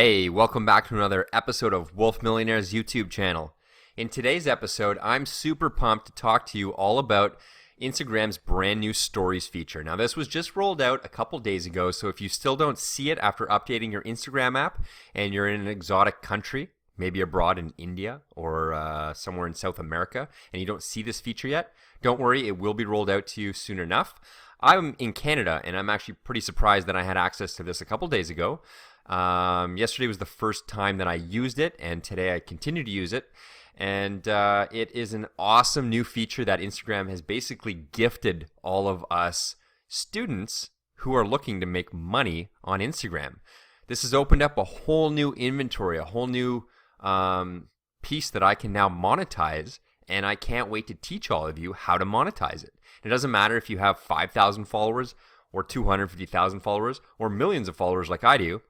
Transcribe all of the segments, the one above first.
Hey, welcome back to another episode of Wolf Millionaire's YouTube channel. In today's episode, I'm super pumped to talk to you all about Instagram's brand new Stories feature. Now, this was just rolled out a couple days ago, so if you still don't see it after updating your Instagram app and you're in an exotic country, maybe abroad in India or somewhere in South America, and you don't see this feature yet, don't worry, it will be rolled out to you soon enough. I'm in Canada, and I'm actually pretty surprised that I had access to this a couple days ago. Yesterday was the first time that I used it, and today I continue to use it. And it is an awesome new feature that Instagram has basically gifted all of us students who are looking to make money on Instagram. This has opened up a whole new inventory, a whole new piece that I can now monetize, and I can't wait to teach all of you how to monetize it. It doesn't matter if you have 5,000 followers or 250,000 followers or millions of followers like I do.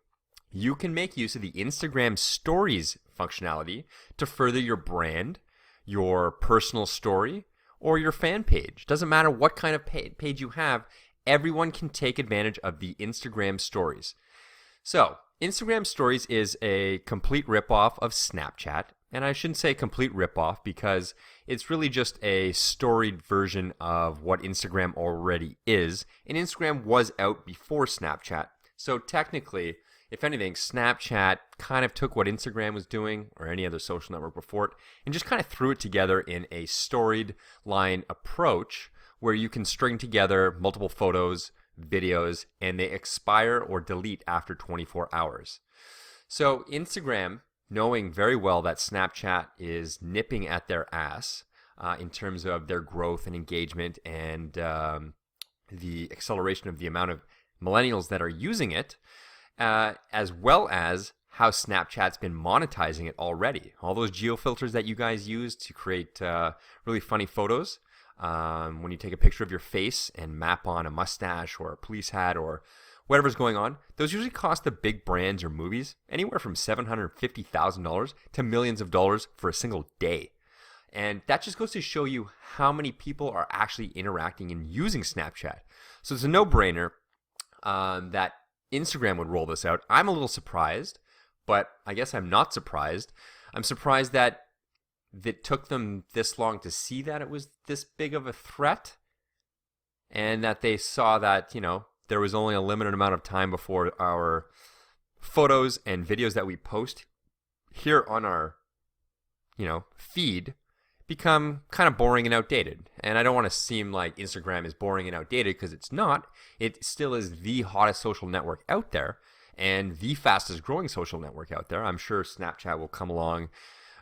You can make use of the Instagram Stories functionality to further your brand, your personal story, or your fan page. Doesn't matter what kind of page you have, everyone can take advantage of the Instagram Stories. So, Instagram Stories is a complete ripoff of Snapchat, and I shouldn't say complete ripoff because it's really just a storied version of what Instagram already is, and Instagram was out before Snapchat, so technically, if anything, Snapchat kind of took what Instagram was doing, or any other social network before it, and just kind of threw it together in a storied line approach where you can string together multiple photos, videos, and they expire or delete after 24 hours. So Instagram, knowing very well that Snapchat is nipping at their ass in terms of their growth and engagement and the acceleration of the amount of millennials that are using it, as well as how Snapchat's been monetizing it already. All those geo filters that you guys use to create really funny photos, when you take a picture of your face and map on a mustache or a police hat or whatever's going on, those usually cost the big brands or movies anywhere from $750,000 to millions of dollars for a single day. And that just goes to show you how many people are actually interacting and using Snapchat. So it's a no-brainer that Instagram would roll this out. I'm a little surprised, but I guess I'm not surprised. I'm surprised that it took them this long to see that it was this big of a threat, and that they saw that, there was only a limited amount of time before our photos and videos that we post here on our, feed become kind of boring and outdated. And I don't want to seem like Instagram is boring and outdated, because it's not. It still is the hottest social network out there and the fastest growing social network out there. I'm sure Snapchat will come along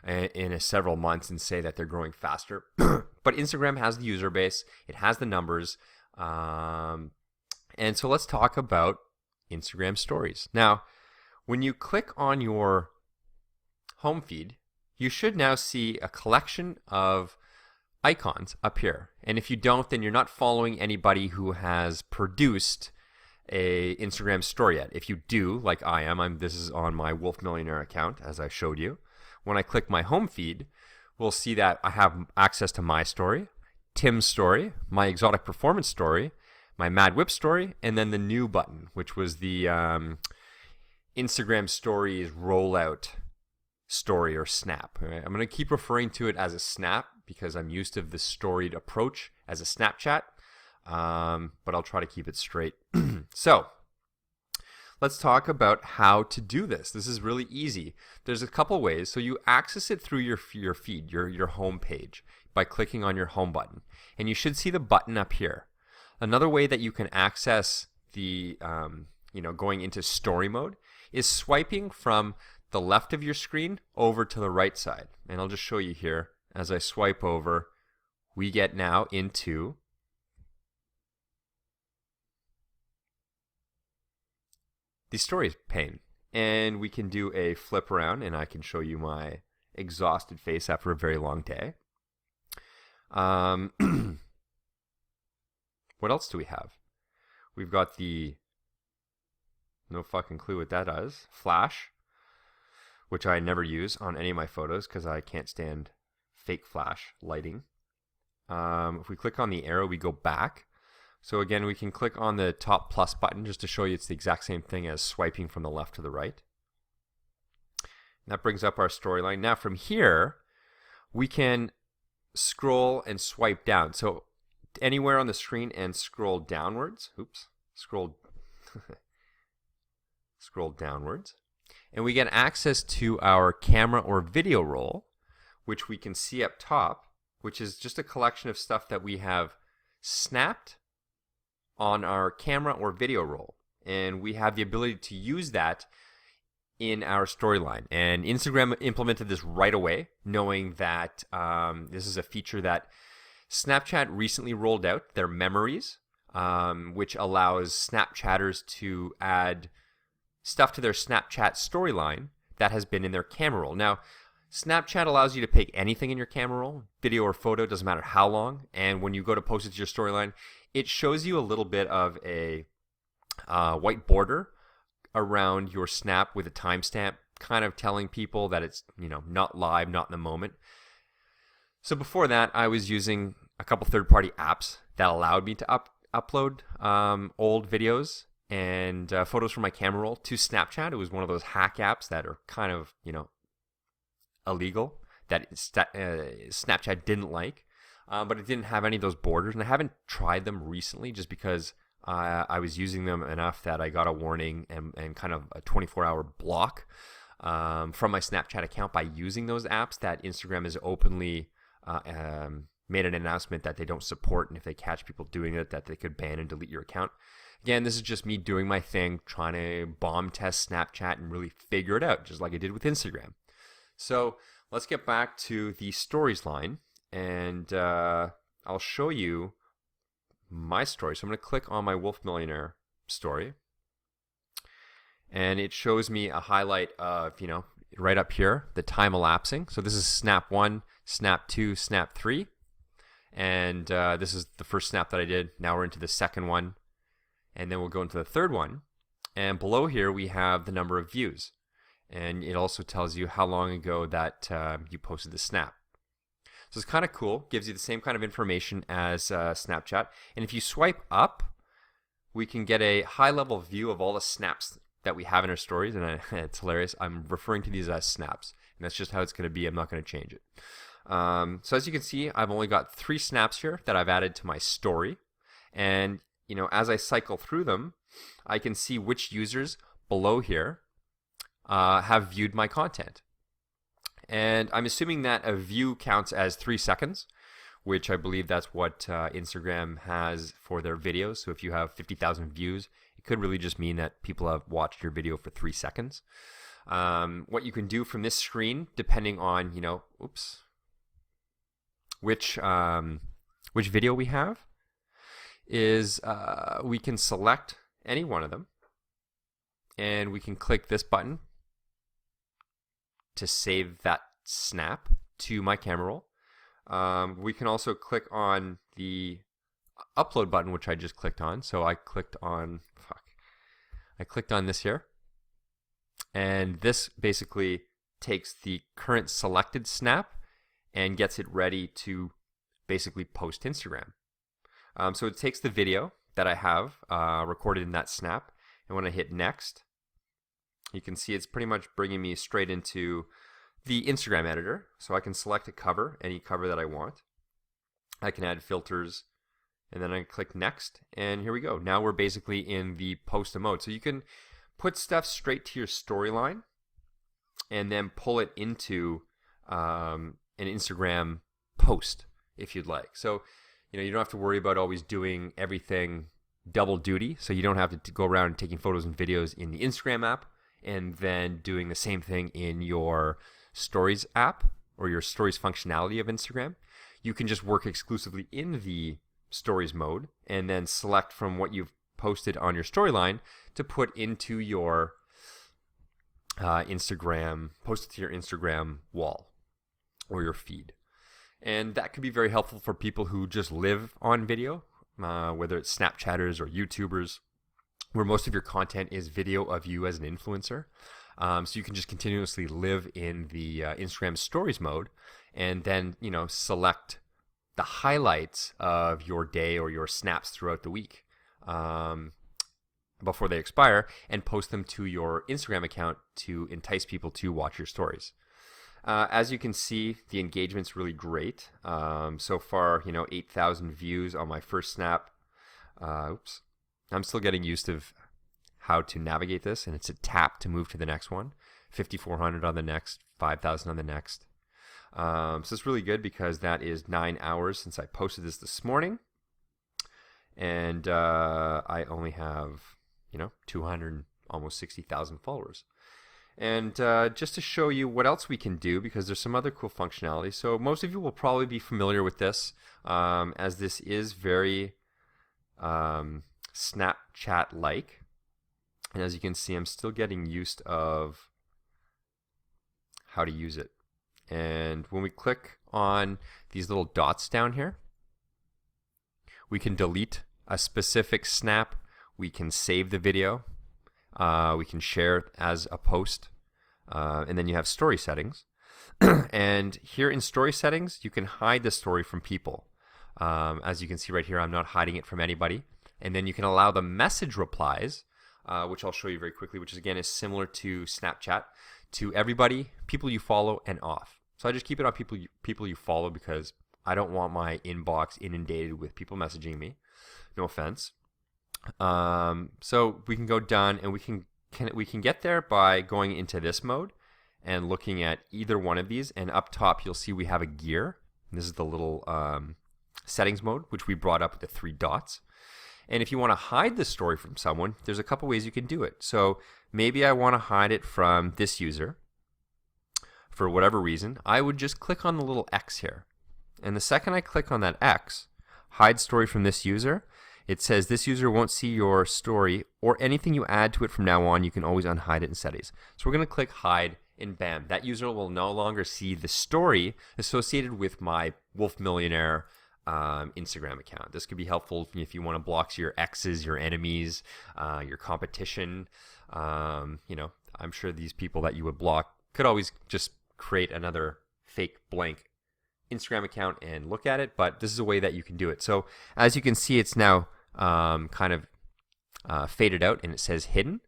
in several months and say that they're growing faster. But Instagram has the user base. It has the numbers. And so let's talk about Instagram Stories. Now, when you click on your home feed, you should now see a collection of icons up here. And if you don't, then you're not following anybody who has produced a Instagram story yet. If you do, like I am, this is on my Wolf Millionaire account, as I showed you. When I click my home feed, we'll see that I have access to my story, Tim's story, my exotic performance story, my Mad Whip story, and then the new button, which was the Instagram Stories rollout story or snap. Right? I'm going to keep referring to it as a snap because I'm used to the storied approach as a Snapchat, but I'll try to keep it straight. So let's talk about how to do this. This is really easy. There's a couple ways. So you access it through your feed, your home page, by clicking on your home button, and you should see the button up here. Another way that you can access the going into story mode is swiping from the left of your screen over to the right side. And I'll just show you here. As I swipe over, we get now into the stories pane. And we can do a flip around, and I can show you my exhausted face after a very long day. What else do we have? We've got the, no fucking clue what that is, flash, which I never use on any of my photos because I can't stand fake flash lighting. If we click on the arrow, we go back. So again, we can click on the top plus button just to show you it's the exact same thing as swiping from the left to the right. that brings up our storyline. Now from here, we can scroll and swipe down. So anywhere on the screen and scroll downwards. Oops, scroll downwards. And we get access to our camera or video roll, which we can see up top, which is just a collection of stuff that we have snapped on our camera or video roll. And we have the ability to use that in our storyline. And Instagram implemented this right away, knowing that this is a feature that Snapchat recently rolled out, their memories, which allows Snapchatters to add stuff to their Snapchat storyline that has been in their camera roll. Now, Snapchat allows you to pick anything in your camera roll, video or photo, doesn't matter how long. And when you go to post it to your storyline, it shows you a little bit of a white border around your snap with a timestamp, kind of telling people that it's, not live, not in the moment. So before that, I was using a couple third-party apps that allowed me to upload old videos and photos from my camera roll to Snapchat. It was one of those hack apps that are kind of, illegal, that Snapchat didn't like. But it didn't have any of those borders, and I haven't tried them recently just because I was using them enough that I got a warning and kind of a 24-hour block from my Snapchat account by using those apps that Instagram has openly made an announcement that they don't support, and if they catch people doing it, that they could ban and delete your account. Again, this is just me doing my thing, trying to bomb test Snapchat and really figure it out, just like I did with Instagram. So let's get back to the stories line, and I'll show you my story. So I'm going to click on my Wolf Millionaire story, and it shows me a highlight of, right up here, the time elapsing. So this is snap 1, snap 2, snap 3, and this is the first snap that I did. Now we're into the second one, and then we'll go into the third one. And below here we have the number of views, and it also tells you how long ago that you posted the snap. So it's kind of cool, gives you the same kind of information as Snapchat. And if you swipe up, we can get a high-level view of all the snaps that we have in our stories. And it's hilarious. I'm referring to these as snaps, and that's just how it's going to be. I'm not going to change it. So as you can see, I've only got 3 snaps here that I've added to my story. And, as I cycle through them, I can see which users below here have viewed my content. And I'm assuming that a view counts as 3 seconds, which I believe that's what Instagram has for their videos. So if you have 50,000 views, it could really just mean that people have watched your video for 3 seconds. What you can do from this screen, depending on, which video we have, is we can select any one of them, and we can click this button to save that snap to my camera roll. We can also click on the upload button, which I just clicked on. So I clicked on this here, and this basically takes the current selected snap and gets it ready to basically post Instagram. So it takes the video that I have recorded in that snap, and when I hit next, you can see it's pretty much bringing me straight into the Instagram editor. So I can select a cover, any cover that I want. I can add filters, and then I click next, and here we go. Now we're basically in the post mode. So you can put stuff straight to your storyline and then pull it into an Instagram post if you'd like. So you don't have to worry about always doing everything double duty. So you don't have to go around taking photos and videos in the Instagram app and then doing the same thing in your Stories app or your Stories functionality of Instagram. You can just work exclusively in the Stories mode and then select from what you've posted on your storyline to put into your Instagram, post it to your Instagram wall or your feed. And that could be very helpful for people who just live on video, whether it's Snapchatters or YouTubers, where most of your content is video of you as an influencer. So you can just continuously live in the Instagram stories mode and then, select the highlights of your day or your snaps throughout the week. before they expire and post them to your Instagram account to entice people to watch your stories. As you can see, the engagement's really great. So far, 8,000 views on my first snap. Oops. I'm still getting used to how to navigate this, and it's a tap to move to the next one. 5,400 on the next, 5,000 on the next. So it's really good because that is 9 hours since I posted this morning. And I only have, 200, almost 60,000 followers. And just to show you what else we can do, because there's some other cool functionality. So most of you will probably be familiar with this, as this is very Snapchat-like. And as you can see, I'm still getting used of how to use it. And when we click on these little dots down here, we can delete a specific snap. We can save the video. We can share it as a post. And then you have story settings. And here in story settings, you can hide the story from people. As you can see right here, I'm not hiding it from anybody. And then you can allow the message replies, which I'll show you very quickly, which is again is similar to Snapchat, to everybody, people you follow, and off. So I just keep it on people you follow because I don't want my inbox inundated with people messaging me. No offense. So we can go done, and we can get there by going into this mode and looking at either one of these. And up top, you'll see we have a gear. And this is the little settings mode, which we brought up with the 3 dots. And if you want to hide the story from someone, there's a couple ways you can do it. So maybe I want to hide it from this user. For whatever reason, I would just click on the little X here. And the second I click on that X, hide story from this user, it says this user won't see your story or anything you add to it from now on. You can always unhide it in settings. So we're going to click hide, and bam, that user will no longer see the story associated with my Wolf Millionaire Instagram account. This could be helpful if you want to block your exes, your enemies, your competition. I'm sure these people that you would block could always just create another fake blank Instagram account and look at it, but this is a way that you can do it. So as you can see, it's now kind of faded out and it says hidden.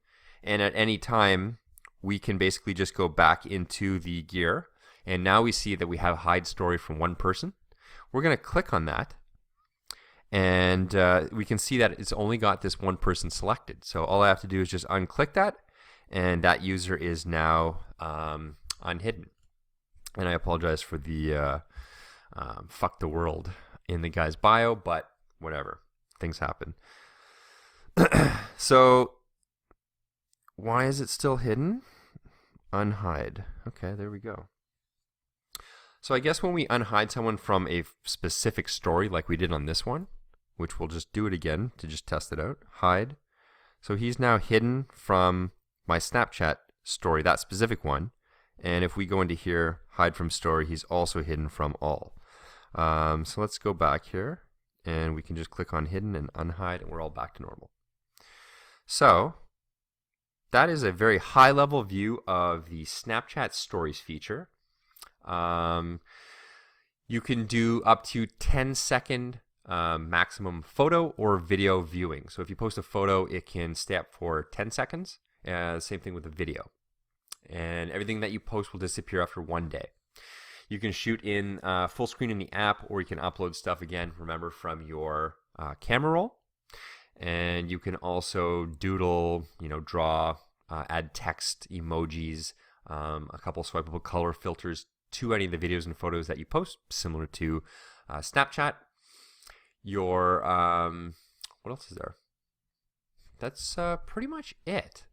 And at any time, we can basically just go back into the gear. And now we see that we have hide story from one person. We're going to click on that. And we can see that it's only got this one person selected. So all I have to do is just unclick that. And that user is now unhidden. And I apologize for the fuck the world in the guy's bio, but whatever. Things happen. So why is it still hidden? Unhide. Okay, there we go. So I guess when we unhide someone from a specific story like we did on this one, which we'll just do it again to just test it out, hide. So he's now hidden from my Snapchat story, that specific one. And if we go into here, hide from story, he's also hidden from all. So let's go back here, and we can just click on hidden and unhide, and we're all back to normal. So that is a very high-level view of the Snapchat Stories feature. You can do up to 10-second maximum photo or video viewing. So if you post a photo, it can stay up for 10 seconds. Same thing with the video. And everything that you post will disappear after 1 day. You can shoot in full screen in the app, or you can upload stuff again, remember, from your camera roll. And you can also doodle, draw, add text, emojis, a couple swipeable color filters to any of the videos and photos that you post, similar to Snapchat. Your, what else is there? That's pretty much it.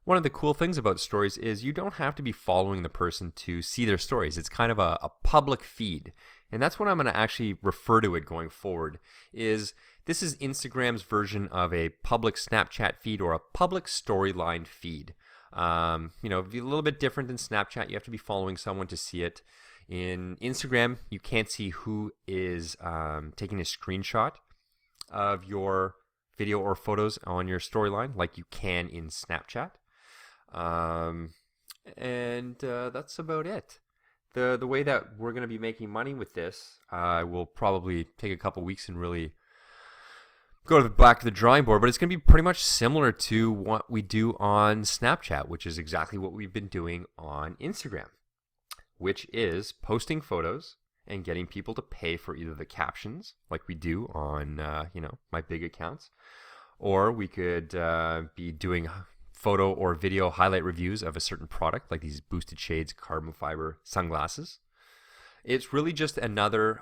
One of the cool things about stories is you don't have to be following the person to see their stories. It's kind of a public feed. And that's what I'm going to actually refer to it going forward. This is Instagram's version of a public Snapchat feed or a public storyline feed. A little bit different than Snapchat. You have to be following someone to see it. In Instagram, you can't see who is taking a screenshot of your video or photos on your storyline like you can in Snapchat. That's about it. The way that we're going to be making money with this, will probably take a couple weeks and really go to the back of the drawing board, but it's going to be pretty much similar to what we do on Snapchat, which is exactly what we've been doing on Instagram, which is posting photos and getting people to pay for either the captions, like we do on, my big accounts, or we could be doing photo or video highlight reviews of a certain product, like these boosted shades, carbon fiber sunglasses. It's really just another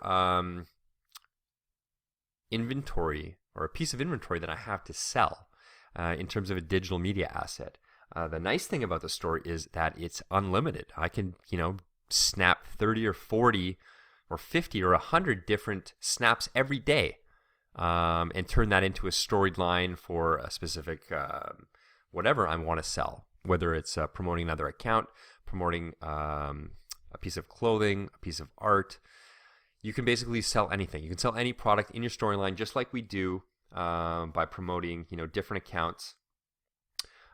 inventory or a piece of inventory that I have to sell in terms of a digital media asset. The nice thing about the store is that it's unlimited. I can, snap 30 or 40 or 50 or 100 different snaps every day and turn that into a storyline for a specific whatever I want to sell, whether it's promoting another account, promoting a piece of clothing, a piece of art. You can basically sell anything. You can sell any product in your storyline, just like we do by promoting, different accounts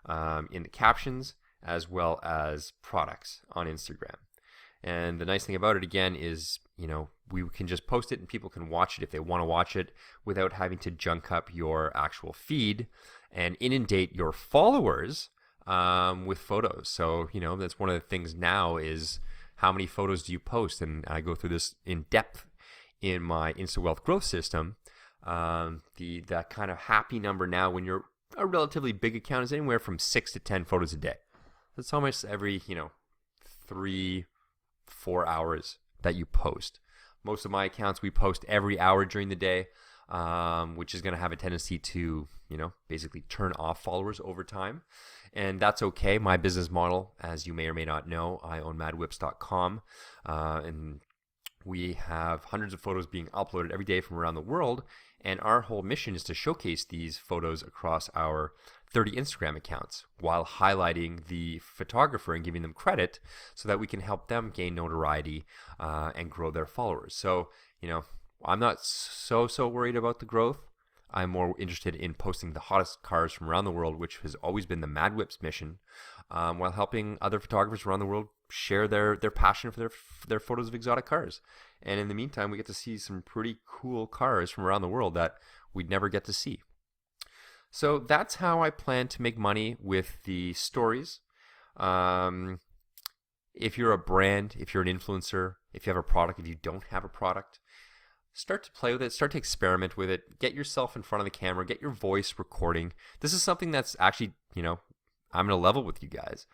in the captions as well as products on Instagram. And the nice thing about it, again, is, we can just post it and people can watch it if they want to watch it without having to junk up your actual feed and inundate your followers with photos. So, that's one of the things now is how many photos do you post? And I go through this in depth in my Insta Wealth Growth System. That kind of happy number now when you're a relatively big account is anywhere from 6 to 10 photos a day. That's almost every, 3-4 hours that you post. Most of my accounts, we post every hour during the day, which is going to have a tendency to, basically turn off followers over time. And that's okay. My business model, as you may or may not know, I own madwhips.com, and we have hundreds of photos being uploaded every day from around the world. And our whole mission is to showcase these photos across our 30 Instagram accounts while highlighting the photographer and giving them credit so that we can help them gain notoriety and grow their followers. So, I'm not so worried about the growth. I'm more interested in posting the hottest cars from around the world, which has always been the Mad Whips mission, while helping other photographers around the world share their passion for their photos of exotic cars. And in the meantime, we get to see some pretty cool cars from around the world that we'd never get to see. So that's how I plan to make money with the stories. If you're a brand, if you're an influencer, if you have a product, if you don't have a product, start to play with it, start to experiment with it, get yourself in front of the camera, get your voice recording. This is something that's actually, I'm going to level with you guys.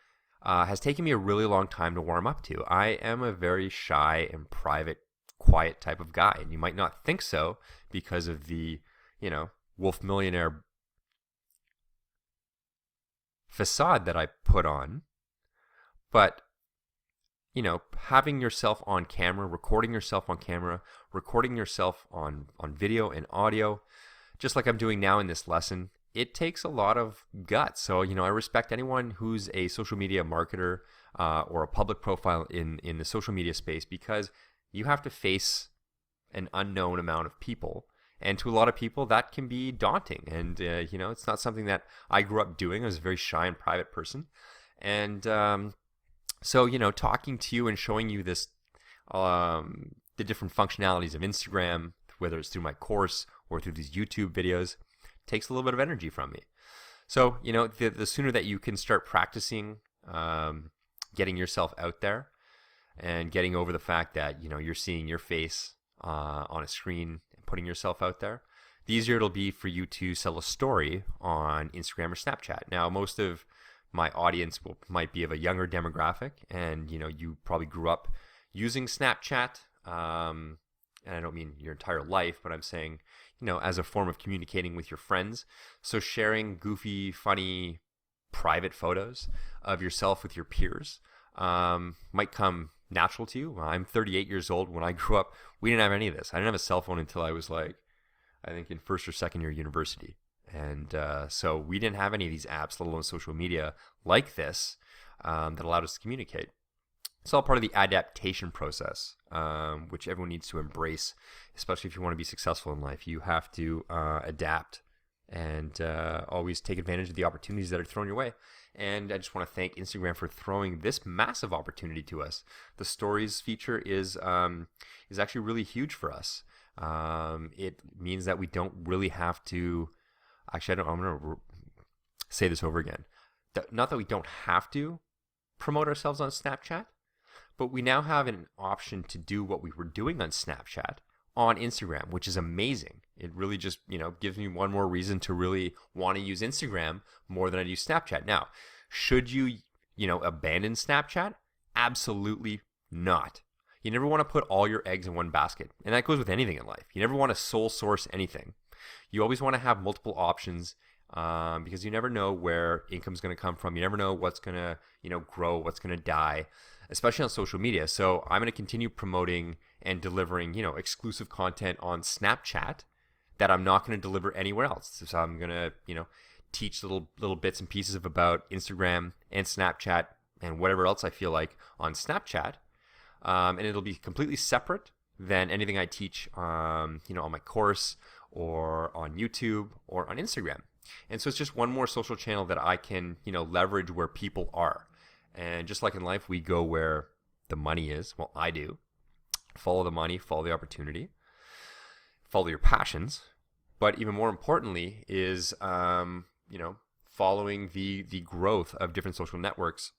Has taken me a really long time to warm up to. I am a very shy and private, quiet type of guy. And you might not think so because of the, Wolf Millionaire facade that I put on. But having yourself on camera, recording yourself on camera, recording yourself on video and audio, just like I'm doing now in this lesson, it takes a lot of guts. So, I respect anyone who's a social media marketer or a public profile in the social media space, because you have to face an unknown amount of people. And to a lot of people, that can be daunting. And, it's not something that I grew up doing. I was a very shy and private person. And so, talking to you and showing you this, the different functionalities of Instagram, whether it's through my course or through these YouTube videos, takes a little bit of energy from me. So, the sooner that you can start practicing getting yourself out there and getting over the fact that, you're seeing your face on a screen and putting yourself out there, the easier it'll be for you to sell a story on Instagram or Snapchat. Now, most of my audience might be of a younger demographic, and you probably grew up using Snapchat, and I don't mean your entire life, but I'm saying as a form of communicating with your friends. So sharing goofy, funny, private photos of yourself with your peers might come natural to you. I'm 38 years old. When I grew up, we didn't have any of this. I didn't have a cell phone until I was I think in first or second year university. And so we didn't have any of these apps, let alone social media like this, that allowed us to communicate. It's all part of the adaptation process, which everyone needs to embrace, especially if you want to be successful in life. You have to adapt and always take advantage of the opportunities that are thrown your way. And I just want to thank Instagram for throwing this massive opportunity to us. The stories feature is actually really huge for us. It means that we don't really have to. Actually, I'm going to say this over again. Not that we don't have to promote ourselves on Snapchat, but we now have an option to do what we were doing on Snapchat on Instagram, which is amazing. It really just, gives me one more reason to really want to use Instagram more than I do Snapchat. Now, should you, abandon Snapchat? Absolutely not. You never want to put all your eggs in one basket. And that goes with anything in life. You never want to sole source anything. You always want to have multiple options because you never know where income's going to come from. You never know what's going to, grow, what's going to die, especially on social media. So I'm going to continue promoting and delivering, exclusive content on Snapchat that I'm not going to deliver anywhere else. So I'm going to, teach little bits and pieces about Instagram and Snapchat and whatever else I feel like on Snapchat. And it'll be completely separate than anything I teach, on my course or on YouTube or on Instagram. And so it's just one more social channel that I can, leverage where people are. And just like in life, we go where the money is. Well, I do. Follow the money, follow the opportunity, follow your passions. But even more importantly is, following the growth of different social networks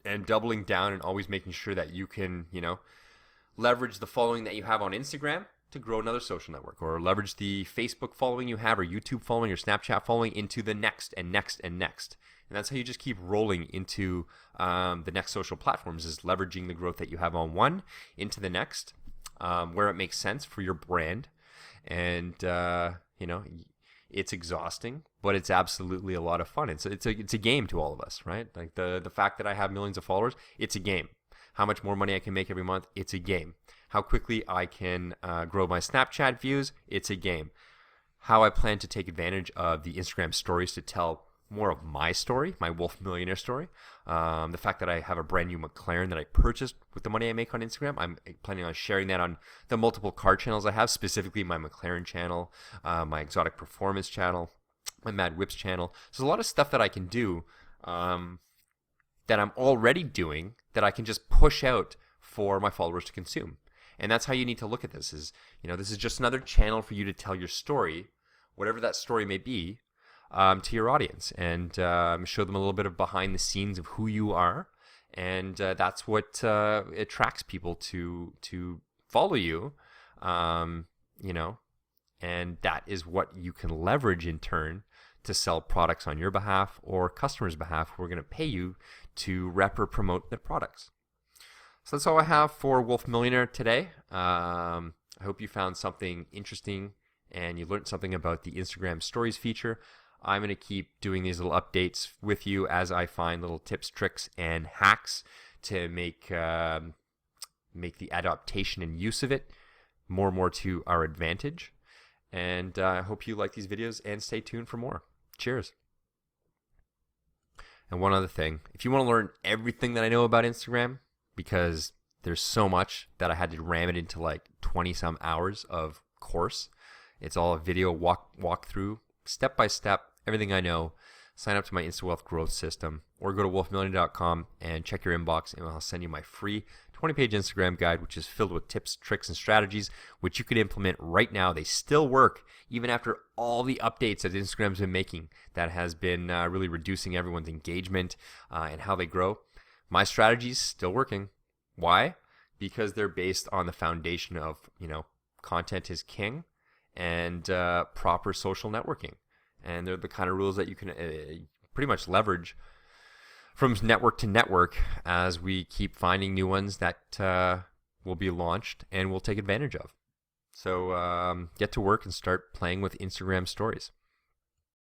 and doubling down and always making sure that you can, leverage the following that you have on Instagram to grow another social network, or leverage the Facebook following you have, or YouTube following, or Snapchat following into the next and next and next. And that's how you just keep rolling into the next social platforms, is leveraging the growth that you have on one into the next, where it makes sense for your brand. And, it's exhausting, but it's absolutely a lot of fun. It's a game to all of us, right? Like the fact that I have millions of followers, it's a game. How much more money I can make every month, it's a game. How quickly I can grow my Snapchat views, it's a game. How I plan to take advantage of the Instagram stories to tell more of my story, my Wolf Millionaire story. The fact that I have a brand new McLaren that I purchased with the money I make on Instagram. I'm planning on sharing that on the multiple car channels I have, specifically my McLaren channel, my Exotic Performance channel, my Mad Whips channel. So there's a lot of stuff that I can do that I'm already doing that I can just push out for my followers to consume. And that's how you need to look at this is, this is just another channel for you to tell your story, whatever that story may be, to your audience, and show them a little bit of behind the scenes of who you are. And that's what attracts people to follow you, and that is what you can leverage in turn to sell products on your behalf or customers' behalf who are going to pay you to rep or promote their products. So that's all I have for Wolf Millionaire today. I hope you found something interesting and you learned something about the Instagram Stories feature. I'm going to keep doing these little updates with you as I find little tips, tricks, and hacks to make the adaptation and use of it more and more to our advantage. And I hope you like these videos and stay tuned for more. Cheers. And one other thing, if you want to learn everything that I know about Instagram, because there's so much that I had to ram it into like 20 some hours of course. It's all a video walk through, step by step, everything I know. Sign up to my InstaWealth growth system or go to wolfmillionaire.com and check your inbox, and I'll send you my free 20-page Instagram guide, which is filled with tips, tricks, and strategies which you can implement right now. They still work even after all the updates that Instagram's been making that has been really reducing everyone's engagement and how they grow. My strategy's still working. Why? Because they're based on the foundation of, content is king and proper social networking. And they're the kind of rules that you can pretty much leverage from network to network as we keep finding new ones that will be launched and we'll take advantage of. So get to work and start playing with Instagram stories.